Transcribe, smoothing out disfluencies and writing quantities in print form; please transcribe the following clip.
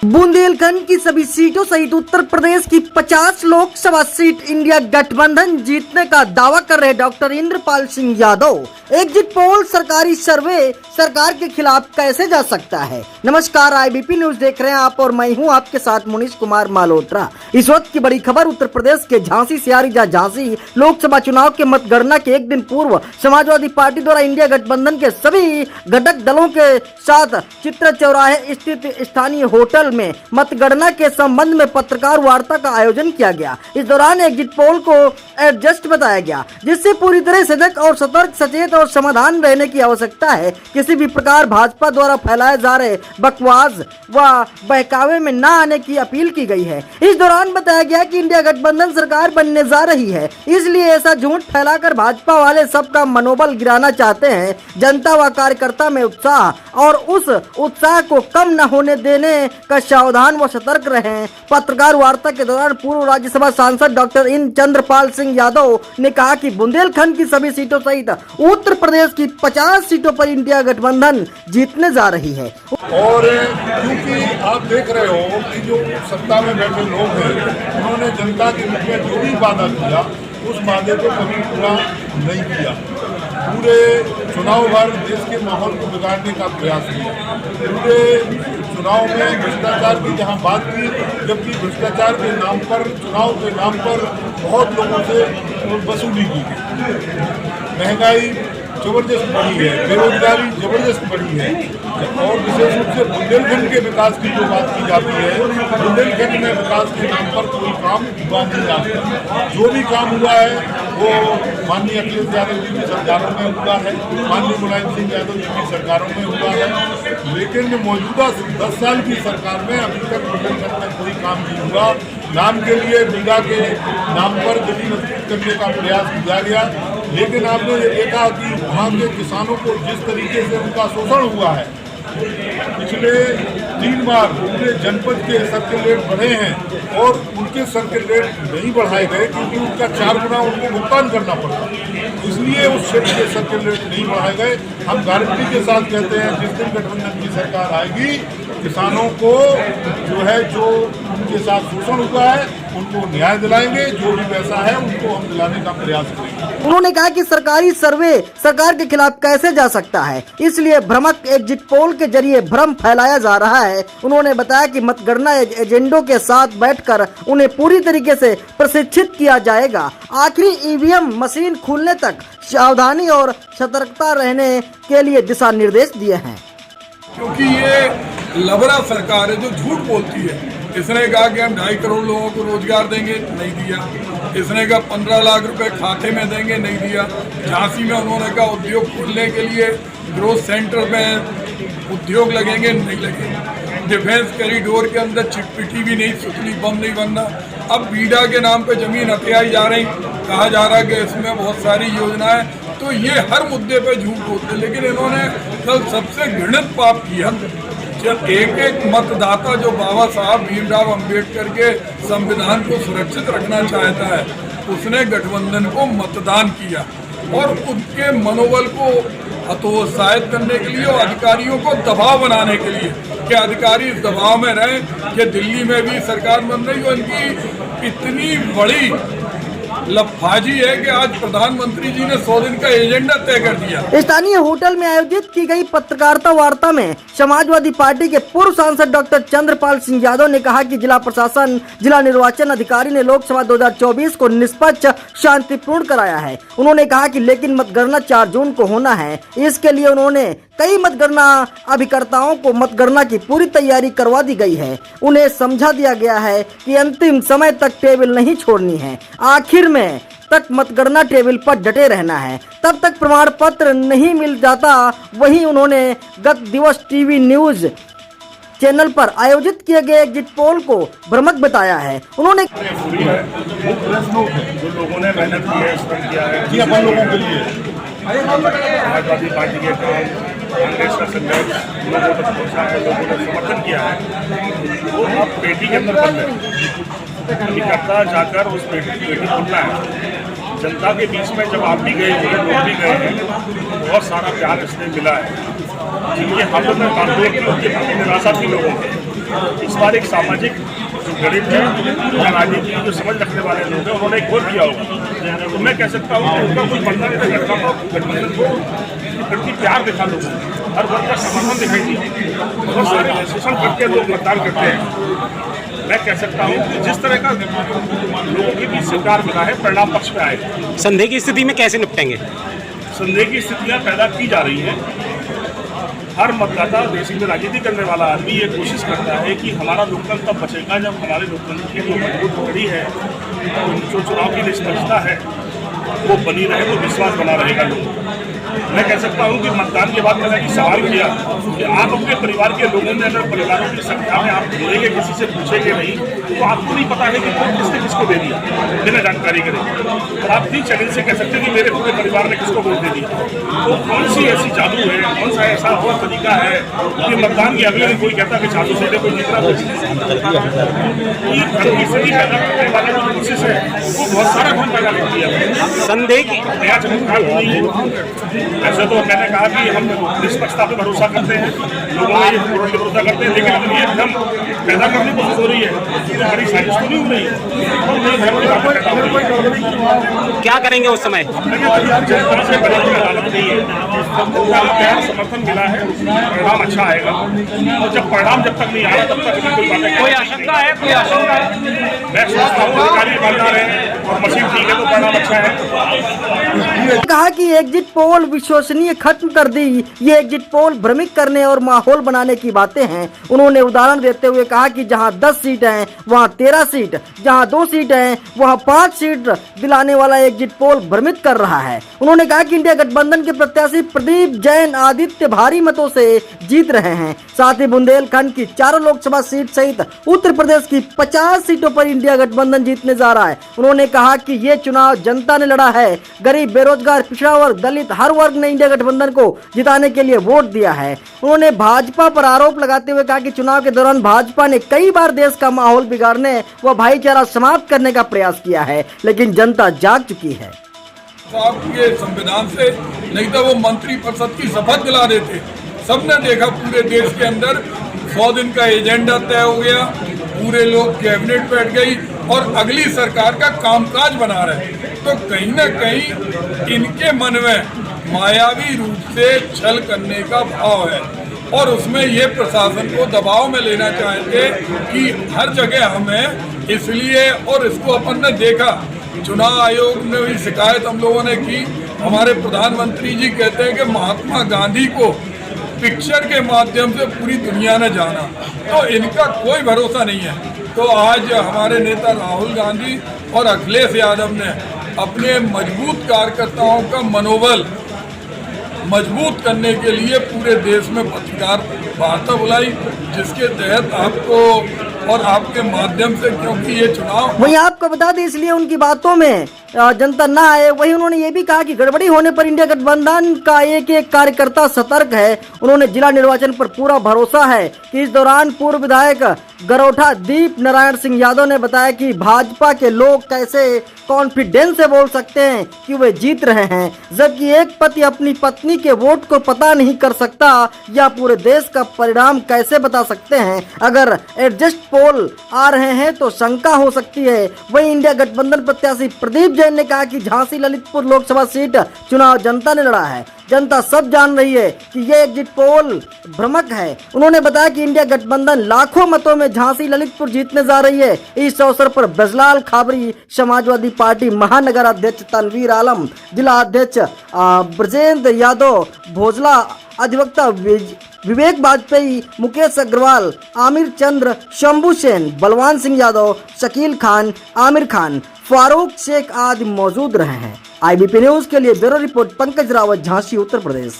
बुंदेलखंड की सभी सीटों सहित उत्तर प्रदेश की 50 लोकसभा सीट इंडिया गठबंधन जीतने का दावा कर रहे doctor Indrapal Singh Yadav. Exit poll सरकारी सर्वे सरकार के खिलाफ कैसे जा सकता है। नमस्कार, आईबीपी न्यूज देख रहे हैं आप और मैं हूं आपके साथ मुनीश कुमार मालोत्रा। इस वक्त की बड़ी खबर उत्तर प्रदेश के झांसी सियारीजा झांसी लोकसभा चुनाव के मतगणना के एक दिन पूर्व समाजवादी पार्टी द्वारा इंडिया गठबंधन के सभी घटक दलों के साथ चित्रा चौराहे स्थित स्थानीय होटल में मतगणना के संबंध में पत्रकार वार्ता का आयोजन किया गया। इस दौरान एग्जिट पोल को एडजस्ट बताया गया, जिससे पूरी तरह सजग और सतर्क, सचेत और समाधान रहने की आवश्यकता है। किसी भी प्रकार भाजपा द्वारा फैलाए जा रहे बकवास व बहकावे में न आने की अपील की गई है। इस दौरान बताया गया कि इंडिया गठबंधन सरकार बनने जा रही है, इसलिए ऐसा झूठ फैलाकर भाजपा वाले सबका मनोबल गिराना चाहते हैं। जनता व कार्यकर्ता में उत्साह और उस उत्साह को कम न होने देने का सावधान व सतर्क रहें। पत्रकार वार्ता के दौरान पूर्व राज्यसभा सांसद डॉक्टर चंद्रपाल सिंह यादव ने कहा कि बुंदेलखंड की सभी सीटों सहित उत्तर प्रदेश की 50 सीटों पर इंडिया गठबंधन जीतने जा रही है। और क्योंकि आप देख रहे हो कि जो सत्ता में बैठे लोग हैं, उन्होंने जनता के बीच में जो भी वादा किया उस वादे को कभी पूरा नहीं किया। पूरे चुनाव भर देश के माहौल को बिगाड़ने का प्रयास किया। पूरे चुनाव में भ्रष्टाचार की जहां बात की, जबकि भ्रष्टाचार के नाम पर, चुनाव के नाम पर बहुत लोगों से वसूली की गई। महंगाई जबरदस्त बढ़ी है, बेरोजगारी जबरदस्त बढ़ी है और विशेष रूप से बुंदेलखंड के विकास की जो बात की जाती है, बुंदेलखंड में विकास के नाम पर कोई काम हुआ नहीं आता। जो भी काम हुआ है वो माननीय अखिलेश यादव जी की सरकारों में हुआ है, माननीय मुलायम सिंह यादव जी की सरकारों में हुआ है, लेकिन मौजूदा 10 साल की सरकार में अभी तक बुंदेलखंड में कोई काम नहीं हुआ। नाम के लिए बीघा के नाम पर जमीन अधिकृत करने का प्रयास किया गया, लेकिन आपने ये देखा कि वहाँ के किसानों को जिस तरीके से उनका शोषण हुआ है, पिछले 3 बार पूरे जनपद के सर्किल रेट बढ़े हैं और उनके सर्किल रेट नहीं बढ़ाए गए क्योंकि उनका 4 गुना उनको भुगतान करना पड़ता, इसलिए उस क्षेत्र के सर्किल रेट नहीं बढ़ाए गए। हम गारंटी के साथ कहते हैं जिस दिन गठबंधन की सरकार आएगी, किसानों को जो उनके साथ शोषण हुआ है उनको न्याय दिलाएंगे, जो भी पैसा है उनको हम दिलाने का प्रयास करेंगे। उन्होंने कहा कि सरकारी सर्वे सरकार के खिलाफ कैसे जा सकता है, इसलिए भ्रामक एग्जिट पोल के जरिए भ्रम फैलाया जा रहा है। उन्होंने बताया कि मतगणना एजेंडों के साथ बैठकर उन्हें पूरी तरीके से प्रशिक्षित किया जाएगा। आखिरी ईवीएम मशीन खुलने तक सावधानी और सतर्कता रहने के लिए दिशा निर्देश दिए हैं। क्योंकि ये लबरा सरकार है जो झूठ बोलती है। इसने कहा कि हम 2.5 करोड़ लोगों को रोजगार देंगे, नहीं दिया। इसने कहा 15 लाख रुपए खाते में देंगे, नहीं दिया। झांसी में उन्होंने कहा उद्योग खोलने के लिए ग्रोथ सेंटर में उद्योग लगेंगे, नहीं लगे। डिफेंस कॉरिडोर के अंदर चिटपिटी भी नहीं, सुतली बम नहीं बनना। अब बीडा के नाम पे जमीन हथियाई जा रही, कहा जा रहा है कि इसमें बहुत सारी योजनाएं। तो ये हर मुद्दे पे झूठ बोलते, लेकिन इन्होंने कल सबसे घृणित पाप किया जब एक मतदाता जो बाबा साहब भीमराव अंबेडकर के संविधान को सुरक्षित रखना चाहता है, उसने गठबंधन को मतदान किया और उनके मनोबल को हतोत्साहित करने के लिए और अधिकारियों को दबाव बनाने के लिए कि अधिकारी इस दबाव में रहें कि दिल्ली में भी सरकार बन रही हो। इनकी इतनी बड़ी लफाजी है कि आज प्रधानमंत्री जी ने 100 दिन का एजेंडा तय कर दिया। स्थानीय होटल में आयोजित की गई पत्रकारिता वार्ता में समाजवादी पार्टी के पूर्व सांसद डॉक्टर चंद्रपाल सिंह यादव ने कहा कि जिला प्रशासन, जिला निर्वाचन अधिकारी ने लोकसभा 2024 को निष्पक्ष, शांतिपूर्ण कराया है। उन्होंने कहा कि लेकिन मतगणना 4 जून को होना है, इसके लिए उन्होंने कई मतगणना अभिकर्ताओं को मतगणना की पूरी तैयारी करवा दी गई है। उन्हें समझा दिया गया है कि अंतिम समय तक टेबल नहीं छोड़नी है, आखिर में तक मतगणना टेबल पर डटे रहना है, तब तक प्रमाण पत्र नहीं मिल जाता। वहीं उन्होंने गत दिवस टीवी न्यूज चैनल पर आयोजित किए गए एग्जिट पोल को भ्रामक बताया है। उन्होंने जो लोगों ने मेहनत की है, स्पेंड किया है, जी अपन लोगों के लिए समाजवादी पार्टी के काम, कांग्रेस का संघर्ष लोगों तक पहुँचा है, लोगों ने समर्थन किया है, वो अब पेटी के अंदर बंद है। कार्यकर्ता जाकर उस पेटी खोलना है। जनता के बीच में जब आप भी गए थे, लोग भी गए हैं, बहुत सारा प्यार इसने मिला है। जिनके हाथों में बांधों की उनके प्रति निराशा थी लोगों की, इस बार एक सामाजिक जो गणित है या राजनीति की जो समझ रखने वाले लोग हैं उन्होंने एक गोल किया होगा। तो मैं कह सकता हूँ कि उनका कोई बंधन गठबंधन को प्रति प्यार दिखा लोगों को, हर वर्ग का समर्थन दिखाई दिया। बहुत सारे शोषण करके लोग मतदान करते हैं। मैं कह सकता हूँ कि जिस तरह का लोगों के बीच सरकार मिला है, परिणाम पक्ष पे आएगा। संदेह की स्थिति में कैसे निपटेंगे? संदेह की स्थितियाँ पैदा की जा रही हैं। हर मतदाता, देश में राजनीति करने वाला आदमी ये कोशिश करता है कि हमारा लोकतंत्र तब बचेगा जब हमारे लोकतंत्र की जो मजबूत कड़ी है, जो चुनाव की निष्पक्षता है, वो बनी रहे, तो विश्वास बना रहेगा लोगों को। मैं कह सकता हूँ कि मतदान के बाद मैंने एक सवाल किया कि आप अपने परिवार के लोगों में अगर परिवारों की संख्या में आप ढूंढेंगे, किसी से पूछेंगे नहीं, तो आपको नहीं पता है कि कौन किसने किसको दे दिया बिना जानकारी करे। और आप भी चैलेंज से कह सकते हैं कि मेरे पूरे परिवार ने किसको वोट दे दिया। तो कौन सी ऐसी जादू है, कौन सा ऐसा और तरीका है कि मतदान के अगले दिन कोई कहता कि जादू से कोई जीतना स्थिति पैदा करने वाला जो कोशिश है वो बहुत सारा भ्रम पैदा करती है। संदेह की नया चमत्कार नहीं है। ऐसे तो मैंने कहा कि हम निष्पक्षता पर भरोसा करते हैं, लोगों में भरोसा करते हैं, लेकिन अब ये भ्रम पैदा करने की कोशिश हो रही है, तो बड़ी साजिश तो नहीं हो रही है। क्या करेंगे उस समय? जनता से बड़ी अदालत नहीं है, जनता को प्यार समर्थन मिला है, परिणाम अच्छा आएगा। और जब परिणाम जब तक नहीं आ रहा तब तक कोई बातें, कोई आशंका है, कोई आशंका है? मैं सोचता हूँ अधिकारी ईमानदार है और मशीन ठीक है तो परिणाम अच्छा है। कहा कि एग्जिट पोल विश्वसनीय खत्म कर दी, ये एग्जिट पोल भ्रमित करने और माहौल बनाने की बातें हैं। उन्होंने उदाहरण देते हुए कहा कि जहां 10 सीट हैं वहां 13 सीट, जहां 2 सीट हैं वहां 5 सीट दिलाने वाला एग्जिट पोल भ्रमित कर रहा है। उन्होंने कहा कि इंडिया गठबंधन के प्रत्याशी प्रदीप जैन आदित्य भारी मतों से जीत रहे हैं। साथ ही बुंदेलखंड की 4 लोकसभा सीट सहित उत्तर प्रदेश की 50 सीटों पर इंडिया गठबंधन जीतने जा रहा है। उन्होंने कहा कि ये चुनाव जनता ने लड़ा है, गरीब, बेरोजगार, पिछड़ा वर्ग, दलित, हर वर्ग ने इंडिया गठबंधन को जिताने के लिए वोट दिया है। उन्होंने भाजपा पर आरोप लगाते हुए कहा कि चुनाव के दौरान भाजपा ने कई बार देश का माहौल बिगाड़ने व भाईचारा समाप्त करने का प्रयास किया है, लेकिन जनता जाग चुकी है। आपके संविधान से, नहीं तो वो मंत्री परिषद की शपथ दिला देते। सबने देखा पूरे देश के अंदर 100 दिन का एजेंडा तय हो गया, पूरे लोग कैबिनेट बैठ गई और अगली सरकार का कामकाज बना रहे। तो कहीं ना कहीं इनके मन में मायावी रूप से छल करने का भाव है और उसमें ये प्रशासन को दबाव में लेना चाहते कि हर जगह हमें, इसलिए और इसको अपन ने देखा चुनाव आयोग में भी शिकायत हम लोगों ने की। हमारे प्रधानमंत्री जी कहते हैं कि महात्मा गांधी को पिक्चर के माध्यम से पूरी दुनिया ने जाना, तो इनका कोई भरोसा नहीं है। तो आज हमारे नेता राहुल गांधी और अखिलेश यादव ने अपने मजबूत कार्यकर्ताओं का मनोबल मजबूत करने के लिए पूरे देश में पत्रकार वार्ता बुलाई, जिसके तहत आपको और आपके माध्यम से, क्योंकि ये चुनाव, वही आपको बता दें इसलिए उनकी बातों में जनता ना आए। वही उन्होंने ये भी कहा कि गड़बड़ी होने पर इंडिया गठबंधन का एक एक कार्यकर्ता सतर्क है। उन्होंने जिला निर्वाचन पर पूरा भरोसा है कि इस दौरान पूर्व विधायक गरोठा दीप नारायण सिंह यादव ने बताया कि भाजपा के लोग कैसे कॉन्फिडेंस से बोल सकते हैं कि वे जीत रहे हैं, जबकि एक पति अपनी पत्नी के वोट को पता नहीं कर सकता या पूरे देश का परिणाम कैसे बता सकते हैं। अगर एडजस्ट पोल आ रहे हैं तो शंका हो सकती है। वही इंडिया गठबंधन प्रत्याशी प्रदीप जैन ने कहा कि झांसी ललितपुर लोकसभा सीट चुनाव जनता ने लड़ा है, जनता सब जान रही है कि यह एग्जिट पोल भ्रमक है। उन्होंने बताया कि इंडिया गठबंधन लाखों मतों में झांसी ललितपुर जीतने जा रही है। इस अवसर पर ब्रजलाल खाबरी, समाजवादी पार्टी महानगर अध्यक्ष तनवीर आलम, जिला अध्यक्ष ब्रजेंद्र यादव, भोजला अधिवक्ता विवेक वाजपेयी, मुकेश अग्रवाल, आमिर चंद्र, शंभू सेन, बलवान सिंह यादव, शकील खान, आमिर खान, फारूक शेख आदि मौजूद रहे हैं। IBP न्यूज के लिए ब्यूरो रिपोर्ट पंकज रावत, झांसी, उत्तर प्रदेश।